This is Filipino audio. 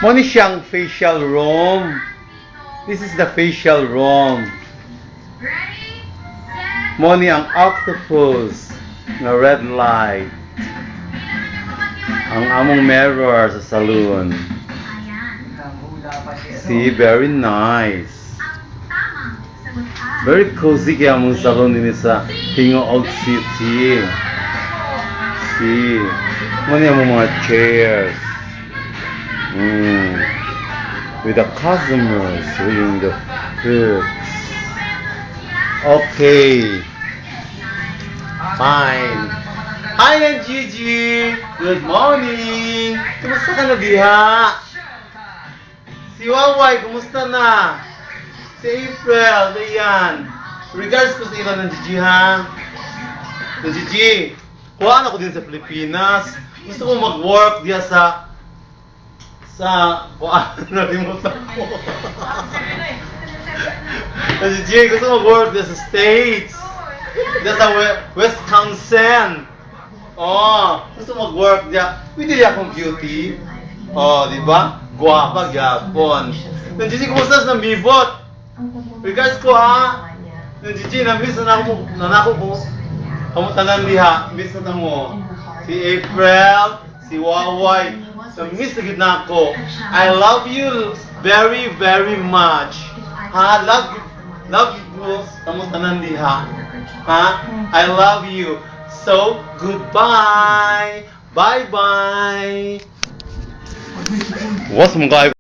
Moni siyang facial room. This is the facial room. Moni ang octopus na red light. Ang among mirror sa saloon. See, very nice. Very cozy kaya among salon din sa Hingoog City. See, mani among mga chairs. With the customers doing the foods. Okay. Fine. Hi, Aunt Gigi. Good morning. Kumusta ka na diha? Si Waway, kumusta na? Si April, ayan. Regards ko sa iba ng Gigi, ha? Ng Gigi, kuhaan ako din sa Pilipinas. Gusto ko mag-work diya sa nalimutan ko. Ng Gigi, gusto mag-work diya sa States. Diya sa Wisconsin. Oh, gusto mag-work diya. Pwede diya akong beauty. Oh, di ba? Guwapa, gyapon. Ng Gigi, kumusta sa Mibot? Regards ko, ha? Ng Gigi, na-miss na ako mo. Kamutanan diha, miss na mo. Si April, si Waway, na-miss na gid na ako. I love you very, very much. Ha? Love you. Kamutanan diha. Ha? I love you. So, goodbye. Bye-bye. What's my guy?